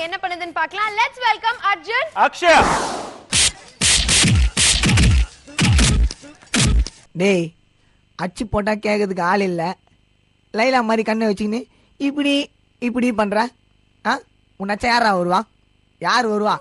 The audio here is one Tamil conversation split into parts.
இன்னைக்கு என்ன பண்ணுதுன்னு பார்க்கலாம். Let's welcome Arjun, Akshaya. டேய், அச்சு போட்டா கேட்கறதுக்கு ஆள் இல்லை. லைலா மாதிரி கண்ணை வச்சுக்கின்னு இப்படி இப்படி பண்ற. உன்னாச்சா யாரா வருவா? யார் வருவா?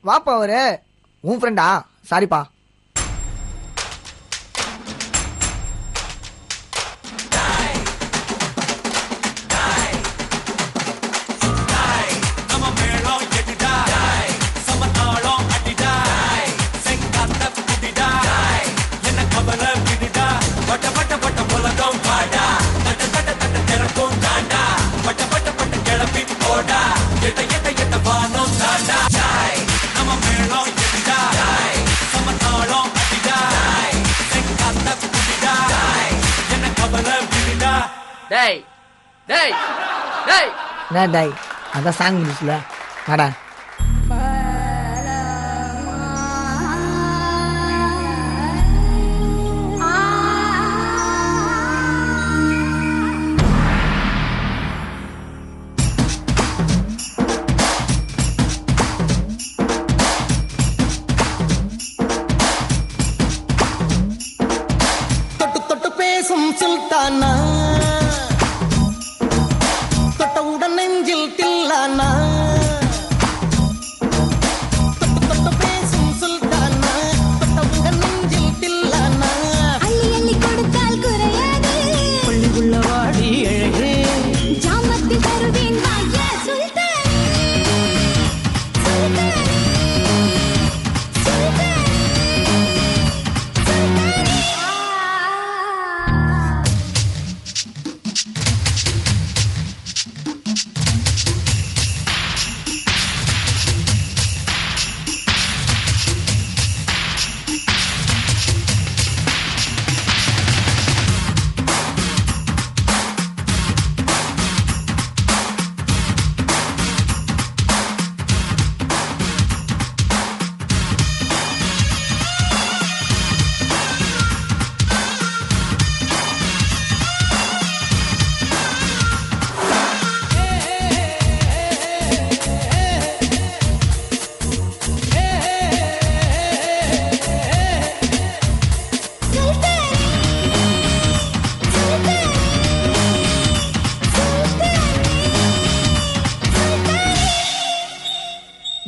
வாப்பா அவரு உன் ஃப்ரெண்டா? சாரிப்பா. அதான் சாங் முடிச்சுல வாடா. தொட்டு தொட்டு பேசும் சுல்தானா, தொட்டவுடன் நெஞ்சில் தில்லானா. தொட்டு தொட்டு பேசும் சுல்தானா, தொட்டவுடன் நெஞ்சில் தில்லானா. அள்ளி அள்ளி கொடுத்தால் குறையாது, பள்ளி உள்ள வாடி அழகு, ஜாமத்தி தருவேன் வாயா சுல்தானே, சுல்தானே, சுல்தானே, சுல்தானே.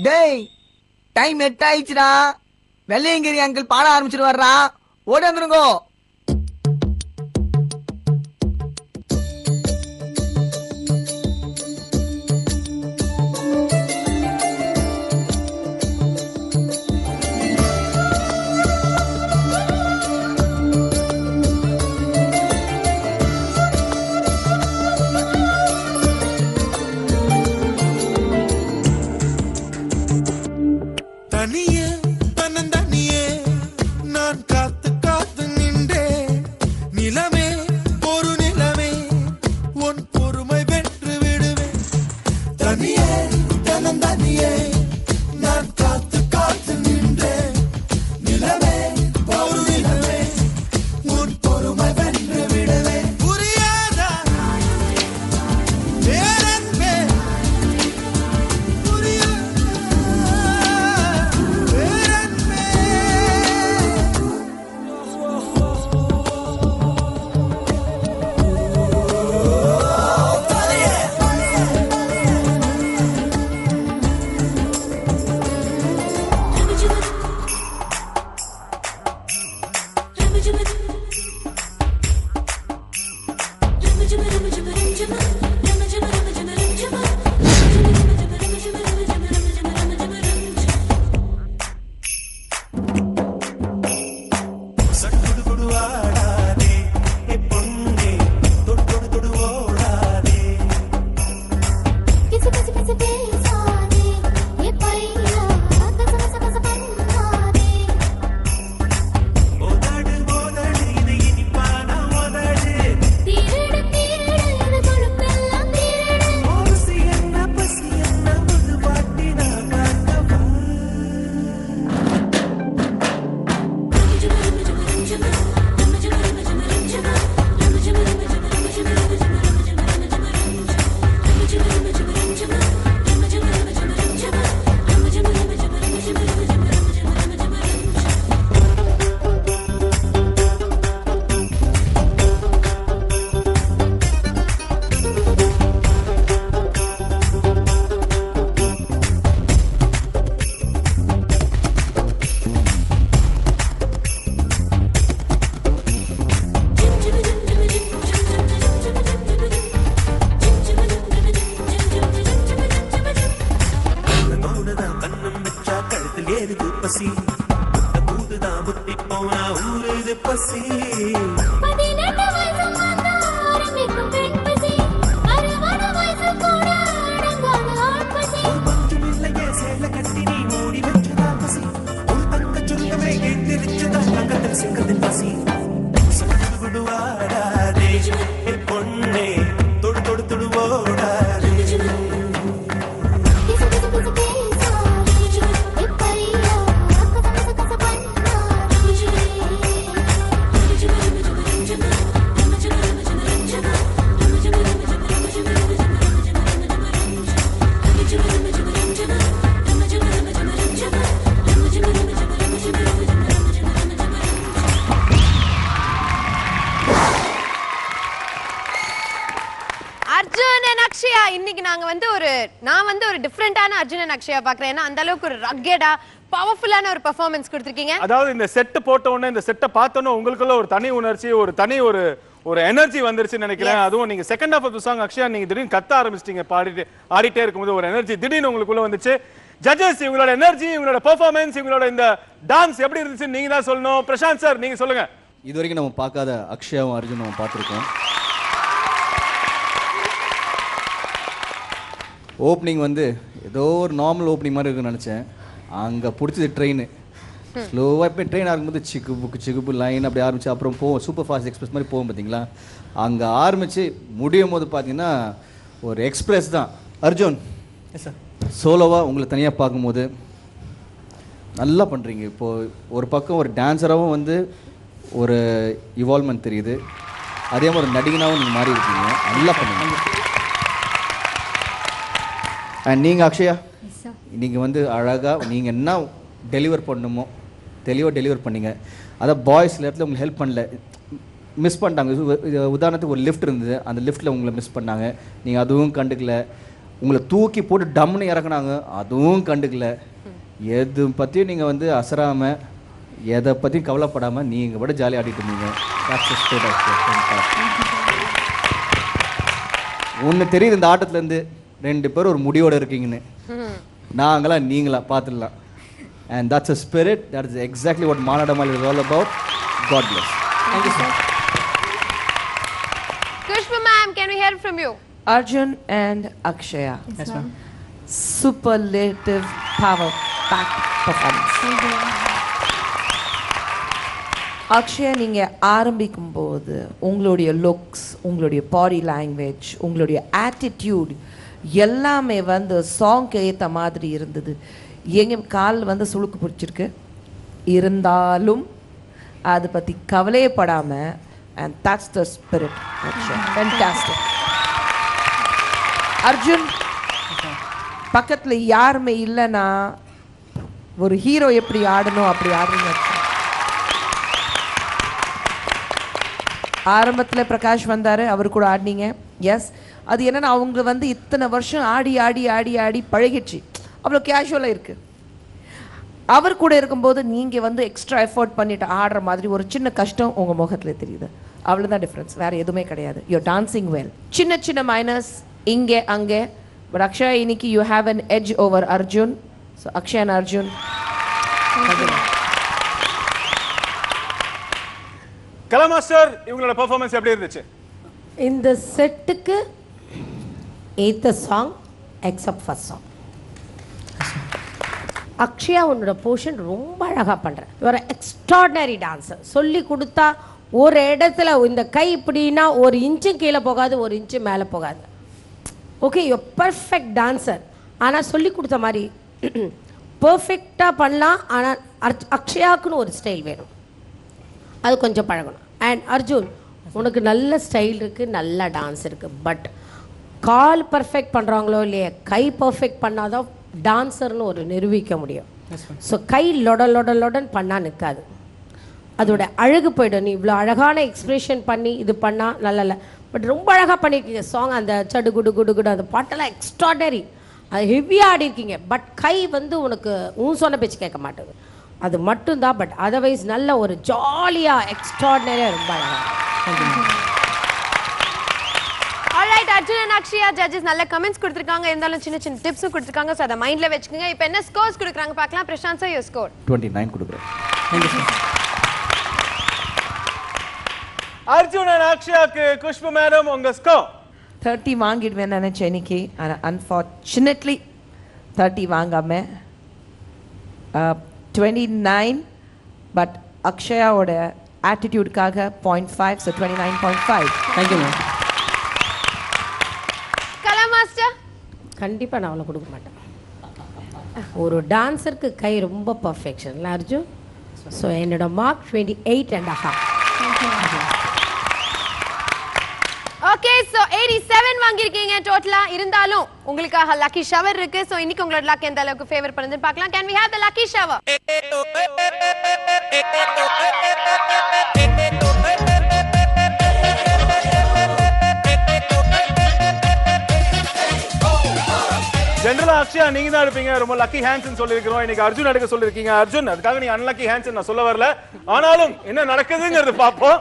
டேய், டைம் 8 ஆயிடுச்சுடா. வெள்ளையங்கிரி அங்கிள் பாட ஆரம்பிச்சிட்டு வர்றா. ஓடி வந்துருங்கோ. தனியே தன்னந்தனியே நான் காத்து காத்து நின்ற பசி 18 வயசு வந்தா ஆரம்பிக்கும் பெண் பசி 60 வயசு கூட அடங்காத ஆண் பசி கொஞ்சம் இல்லையே சேல கட்டி நீ மூடி வச்சதான் பசி ஒரு தங்க சுருக்கமே கேட்டிருச்சுதான் தங்கத்தில் சிக்கத்தின் பசி சொல்லு விடுவாடாதே என் பொண்ணே தொடு தொடு தொடுவோடாதே அர்ஜுன் and அக்ஷயா இன்னைக்கு நான் ஒரு டிஃபரெண்டான அர்ஜுன் and அக்ஷயா பாக்குறேன். ஏன்னா அந்த அளவுக்கு ஒரு ரக்கெடா பவர்ஃபுல்லான ஒரு பெர்ஃபார்மன்ஸ் கொடுத்திருக்கீங்க. அதாவது இந்த செட் போட்ட உடனே இந்த செட்டை பார்த்தோன்னே உங்களுக்குள்ள ஒரு தனி உணர்ச்சி ஒரு எனர்ஜி வந்துருச்சுன்னு நினைக்கிறேன். அதுவும் நீங்க second half of the song Akshaya நீங்க திடீர்னு கத்த ஆரம்பிச்சிட்டீங்க, ஆடிட்டே இருக்கும்போது ஒரு எனர்ஜி திடீர்னு உங்களுக்குள்ள வந்துச்சு. ஜட்ஜஸ் இவங்களோட எனர்ஜி, இவங்களோட பெர்ஃபார்மன்ஸ், இவங்களோட இந்த டான்ஸ் எப்படி இருந்துச்சு நீங்க தான் சொல்லணும். பிரசாந்த் சார் நீங்க சொல்லுங்க. இது வரைக்கும் நம்ம பார்க்காத அக்ஷயாவும் அர்ஜுன் நம்ம பார்த்துருக்கோம். ஓப்பனிங் ஏதோ ஒரு நார்மல் ஓப்பனிங் மாதிரி இருக்குன்னு நினச்சேன். அங்கே பிடிச்சது ட்ரெயின் ஸ்லோவாக இப்போ ட்ரெயின் ஆகும்போது சிக்குப்பு லைன் அப்படி ஆரம்பிச்சு அப்புறம் போவோம் சூப்பர் ஃபாஸ்ட் எக்ஸ்பிரஸ் மாதிரி போவோம் பார்த்தீங்களா. அங்கே ஆரம்பித்து முடியும் போது பார்த்தீங்கன்னா ஒரு எக்ஸ்பிரஸ் தான். அர்ஜுன் சார் சோலோவாக உங்களை தனியாக பார்க்கும்போது நல்லா பண்ணுறீங்க. இப்போது ஒரு பக்கம் ஒரு டான்ஸராகவும் ஒரு இவால்வ்மெண்ட் தெரியுது, அதே மாதிரி நடிகனாகவும் நீங்கள் மாறி இருக்கீங்க, நல்லா பண்ணுங்க. அண்ட் நீங்கள் அக்ஷயா நீங்கள் அழகாக நீங்கள் என்ன டெலிவர் பண்ணணுமோ தெளிவாக டெலிவர் பண்ணீங்க. அதான் பாய்ஸ் இடத்துல உங்களுக்கு ஹெல்ப் பண்ணல, மிஸ் பண்ணிட்டாங்க. உதாரணத்துக்கு ஒரு லிஃப்ட் இருந்தது, அந்த லிஃப்ட்டில் உங்களை மிஸ் பண்ணாங்க, நீங்கள் அதுவும் கண்டுக்கல. உங்களை தூக்கி போட்டு டம்னு இறக்குனாங்க, அதுவும் கண்டுக்கல. எது பற்றியும் நீங்கள் அசராமல் எதை பற்றியும் கவலைப்படாமல் நீங்கள் விட ஜாலியாக ஆடிட்டு இருந்தீங்க. ஒன்று தெரியுது இந்த ஆட்டத்துலேருந்து, 2 பேர் ஒரு முடிவோடு இருக்கீங்கன்னு. நாங்களாம் நீங்களா பார்த்துடலாம். And that's a spirit. That is exactly what Manadamal is all about. God bless. Thank you, sir. Kushma ma'am, can we hear from you? Arjun and Akshaya. Yes, ma'am. Superlative power pack performance. Akshaya நீங்கள் ஆரம்பிக்கும்போது உங்களுடைய லுக்ஸ், உங்களுடைய பாடி லாங்குவேஜ், உங்களுடைய ஆட்டிடியூட் எல்லாமே சாங்க்கு ஏற்ற மாதிரி இருந்தது. எங்கே கால் சுளுக்கு பிடிச்சிருக்கு இருந்தாலும் அதை பற்றி கவலையப்படாமல், and that's the spirit. Fantastic. Arjun பக்கத்தில் யாருமே இல்லைன்னா ஒரு ஹீரோ எப்படி ஆடணும் அப்படி ஆடுறீங்க. ஆரம்பத்தில் பிரகாஷ் வந்தார், அவர் கூட ஆடினீங்க. எஸ், அது என்னென்னா அவங்க இத்தனை வருஷம் ஆடி ஆடி ஆடி ஆடி பழகிடுச்சு, அவ்வளோ கேஷுவலாக இருக்குது. அவர் கூட இருக்கும்போது நீங்கள் எக்ஸ்ட்ரா எஃபோர்ட் பண்ணிட்டு ஆடுற மாதிரி ஒரு சின்ன கஷ்டம் உங்கள் முகத்தில் தெரியுது. அவ்வளோதான் டிஃப்ரென்ஸ், வேறு எதுவுமே கிடையாது. You're dancing well. சின்ன சின்ன மைனஸ் இங்கே அங்கே, பட் அக்ஷயா இன்னைக்கு you have an edge over Arjun. So Akshaya and Arjun, Kala master இவங்களோட பெர்ஃபார்மன்ஸ் எப்படி இருந்துச்சு? இந்த செட்டுக்கு ஏற்ற song except first song. Akshaya உன்னோட போர்ஷன் ரொம்ப அழகாக பண்ணுற, ஒரு எக்ஸ்ட்ராடினரி டான்ஸர். சொல்லி கொடுத்தா ஒரு இடத்துல இந்த கை இப்படின்னா 1 இன்ச்சும் கீழே போகாது, 1 இன்ச்சு மேலே போகாது. Okay, you perfect dancer. ஆனால் சொல்லி கொடுத்த மாதிரி பர்ஃபெக்டாக பண்ணலாம். ஆனால் அக்ஷயாவுக்குன்னு ஒரு ஸ்டைல் வேணும், அது கொஞ்சம் பழகணும். அண்ட் அர்ஜுன், உனக்கு நல்ல ஸ்டைல் இருக்குது, நல்ல டான்ஸ் இருக்குது. பட் கால் பர்ஃபெக்ட் பண்ணுறாங்களோ இல்லையா, கை பர்ஃபெக்ட் பண்ணாதான் டான்ஸர்னு ஒரு நிரூபிக்க முடியும். ஸோ கை லொடன் பண்ணால் நிற்காது, அதோட அழகு போய்டும். நீ இவ்வளோ அழகான எக்ஸ்பிரஷன் பண்ணி இது பண்ணால் நல்லா இல்லை. பட் ரொம்ப அழகாக பண்ணியிருக்கீங்க சாங். அந்த சடு குடு குடு குடு அந்த பாட்டெல்லாம் எக்ஸ்ட்ராடனரி, அது ஹெவியாக ஆடிருக்கீங்க. பட் கை உனக்கு சொன்ன பேச்சு கேட்க மாட்டேங்குது, அது மட்டும்தான். பட் அதர்வைஸ் நல்ல ஒரு ஜாலியாக எக்ஸ்ட்ராடனரியாக ரொம்ப அழகாக. Alright, Arjun and Akshaya judges நல்ல கமெண்ட்ஸ் கொடுத்திருக்காங்க, இருந்தாலும் சின்ன சின்ன டிப்ஸும் கொடுத்திருக்காங்க. சோ அத மைண்ட்ல வெச்சுக்கங்க. இப்போ என்ன ஸ்கோர்ஸ் கொடுக்கறாங்க பார்க்கலாம். பிரசாந்த் சார், your score 29 கொடுக்குறேன். Thank you, sir. Arjun and அக்ஷயாக்கு குஷ்பு மேடம் உங்க ஸ்கோர் 30 வாங்கிடுவேன் நினைச்சேன் இன்னைக்கு. ஆனால் அன்ஃபார்ச்சுனேட்லி 30 வாங்காம 29. பட் அக்ஷயாவோட ஆட்டிடியூடுக்காக 0.5, so 29.5. Thank you ma'am. Kala master கண்டிப்பா நான் அவளை கொடுக்க மாட்டேன். ஒரு டான்ஸருக்கு கை ரொம்ப பர்ஃபெக்ஷன் இல்லை அர்ஜுன்? ஸோ என்னோட மார்க் 28.5. ஓகே சோ 87 வாங்கிருக்கீங்க டோட்டலா. இருந்தாலும் உங்களுக்காக லக்கி ஷவர் இருக்கு. சோ இன்னைக்கு உங்களோட லக் எந்த அளவுக்கு ஃபேவர் பண்ணுதுன்னு பார்க்கலாம். Can we have the lucky shower? ஜெனரலா அக்ஷயா நீங்க தான் இருப்பீங்க ரொம்ப லக்கி ஹேண்ட்ஸ் சொல்லிருக்கோம். இன்னைக்கு அர்ஜுன் எடுக்க சொல்லிருக்கீங்க. அர்ஜுன் அதுக்காக நீ அன்லக்கி ஹேண்ட்ஸ் நான் சொல்ல வரல. ஆனாலும் என்ன நடக்குதுங்கிறது பாப்போம்.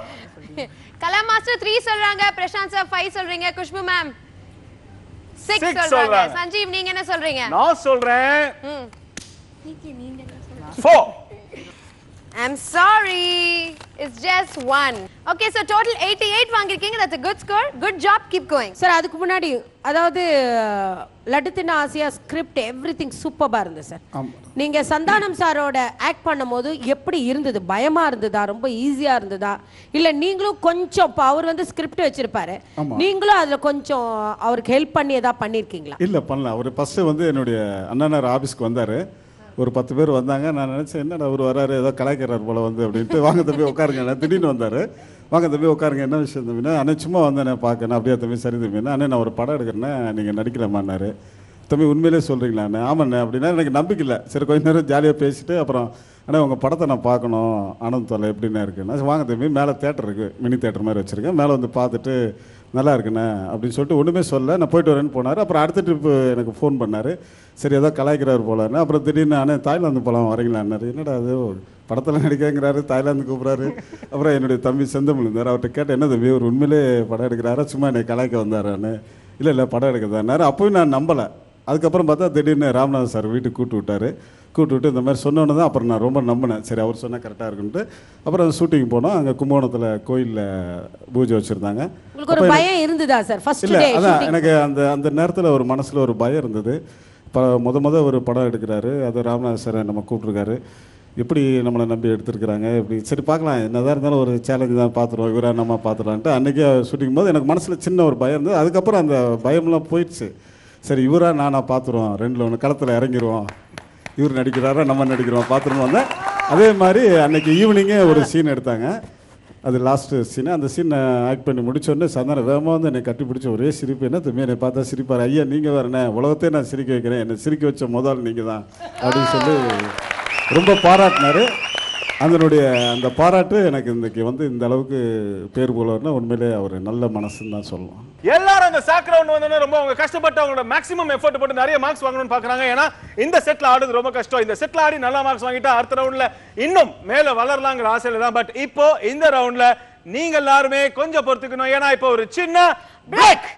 கலா மாஸ்டர் 3 சொல்றாங்க, பிரசாந்த் சார் 5 சொல்றீங்க, குஷ்பு மேம் 6 Six சொல்றாங்க. சொல்றாங்க. சஞ்சீவ் நீங்க என்ன சொல்றீங்க? நான் சொல்றேன் 4. I'm sorry, it's just 1. Okay, so total 88 வாங்கிருக்கீங்க. That's a good score. Good job, keep going. Sir அதுக்கு முன்னாடி அதாவது லட்டு தின்ன ஆசையா ஸ்கிரிப்ட் எவ்ரிதிங் சூப்பரா இருந்தது சார். நீங்க சந்தானம் சாரோட ஆக்ட் பண்ணும்போது எப்படி இருந்தது? பயமா இருந்ததா, ரொம்ப ஈஸியா இருந்ததா, இல்ல நீங்களும் கொஞ்சம் இப்போ அவர் வந்து ஸ்கிரிப்ட் வச்சிருப்பாரு, நீங்களும் அதுல கொஞ்சம் அவருக்கு ஹெல்ப் பண்ணி ஏதாவது பண்ணிருக்கீங்களா? இல்லை பண்ணல. அவர் ஃபஸ்ட்டு வந்து என்னுடைய அண்ணனார் ஆஃபீஸ்க்கு வந்தார். ஒரு 10 பேர் வந்தாங்க. நான் நினச்சேன் என்னடா அவர் வராரு ஏதோ கலாய்க்கிறார் போல வந்து அப்படின்ட்டு வாங்க தம்பி உட்காருங்க. திடீர்னு வந்தார். வாங்க தம்பி உட்காருங்க, என்ன விஷயம் தம்பினா? அண்ணே சும்மா வந்தேன் பார்க்கணும். அப்படியே தம்பி சரி தம்பினா அண்ணே நான் ஒரு படம் எடுக்கிறேன்னா நீங்கள் நடிக்கலாமான்னாரு. தம்பி உண்மையிலே சொல்கிறீங்களா அண்ணே? ஆமாண்ணே அப்படின்னா எனக்கு நம்பிக்கை இல்லை. சரி கொஞ்ச நேரம் ஜாலியாக பேசிட்டு அப்புறம் அண்ணே உங்கள் படத்தை நான் பார்க்கணும் ஆனந்த் தொலை எப்படின்னா இருக்குன்னா வாங்க தம்பி மேலே தேட்டர் இருக்குது, மினி தேட்டர் மாதிரி வச்சுருக்கேன், மேலே வந்து பார்த்துட்டு நல்லா இருக்குண்ணே அப்படின்னு சொல்லிட்டு ஒன்றுமே சொல்ல நான் போயிட்டு வரேன்னு போனார். அப்புறம் அடுத்த ட்ரிப்பு எனக்கு ஃபோன் பண்ணார். சரி ஏதோ கலாய்க்கிறார் போலான்னு. அப்புறம் திடீர்னு அண்ணே தாய்லாந்து போகலாம் வரீங்களான்னாரு. என்னடா அது படத்தில் நடிக்கிறேங்கிறாரு, தாய்லாந்து கூப்பிட்றாரு. அப்புறம் என்னுடைய தம்பி செந்தமிழ் இருந்தார். அவர்கிட்ட கேட்டேன் என்ன தம்பி ஒரு உண்மையிலே படம் எடுக்கிறாரா சும்மா என்னை கலாய்க்க வந்தாரான்னு? இல்லை படம் எடுக்கிறதாரு. அப்போயும் நான் நம்பலை. அதுக்கப்புறம் பார்த்தா திடீர்னு ராமநாதன் சார் வீட்டுக்கு கூப்பிட்டு விட்டு இந்த மாதிரி சொன்னோன்னு தான் அப்புறம் நான் ரொம்ப நம்பினேன். சரி அவர் சொன்னால் கரெக்டாக இருக்குன்ட்டு அப்புறம் ஷூட்டிங் போனோம். அங்கே கும்பகோணத்தில் கோயிலில் பூஜை வச்சுருந்தாங்க. உங்களுக்கு ஒரு பயம் இருந்ததா சார் ஃபர்ஸ்ட் இல்லை டே? அதான் எனக்கு அந்த நேரத்தில் ஒரு மனசில் ஒரு பயம் இருந்தது. இப்போ முத ஒரு படம் எடுக்கிறாரு, அது ராமநாதன் சாரை நம்ம கூப்பிட்ருக்காரு. எப்படி நம்மளை நம்பி எடுத்துருக்குறாங்க எப்படி சரி பார்க்கலாம் என்னதான் இருந்தாலும் ஒரு சேலஞ்சு தான் பார்த்துருவோம் இவராக நம்ம பார்த்துடலான்ட்டு அன்றைக்கே ஷூட்டிங் போது எனக்கு மனசில் சின்ன ஒரு பயம் இருந்தது. அதுக்கப்புறம் அந்த பயம்லாம் போயிடுச்சு. சரி இவராக நானாக பார்த்துருவோம், 2ல் 1 களத்தில் இறங்கிடுவோம், இவர் நடிக்கிறாரா நம்ம நடிக்கிறோம் பார்த்துருவோம் வந்தேன். அதே மாதிரி அன்றைக்கி ஈவினிங்கே ஒரு சீன் எடுத்தாங்க. அது லாஸ்ட்டு சீனு. அந்த சீனை ஆக்ட் பண்ணி முடிச்சோடனே சந்தானம் வேகமாக வந்து என்னை கட்டி பிடிச்ச ஒரே சிரிப்பு. என்ன தம்பி என்னை பார்த்தா சிரிப்பார். ஐயா நீங்கள் வரண்ணே உலகத்தையே நான் சிரிக்க வைக்கிறேன், என்னை சிரிக்க வச்ச முதல் நீங்கள் தான் அப்படின்னு சொல்லி ரொம்ப பாராட்டினார். அதனுடைய அந்த பாராட்டு எனக்கு இன்றைக்கி வந்து இந்த அளவுக்கு பேர் போலன்னா உண்மையிலே அவர் நல்ல மனசுன்னு தான் சொல்லலாம். எல்லாரும் அந்த சாக் ரவுண்ட் வந்தோடனே ரொம்ப அவங்க கஷ்டப்பட்டு அவங்களோட மேக்ஸிமம் எஃபோர்ட் போட்டு நிறைய மார்க்ஸ் வாங்கணும்னு பார்க்குறாங்க. ஏன்னா இந்த செட்டில் ஆடுறது ரொம்ப கஷ்டம். இந்த செட்டில் ஆடி நல்ல மார்க்ஸ் வாங்கிட்டா அடுத்த ரவுண்டில் இன்னும் மேலே வளரலாங்கிற ஆசையில் தான். பட் இப்போ இந்த ரவுண்டில் நீங்கள் எல்லாருமே கொஞ்சம் பொறுத்துக்கணும். ஏன்னா இப்போ ஒரு சின்ன பிரேக்.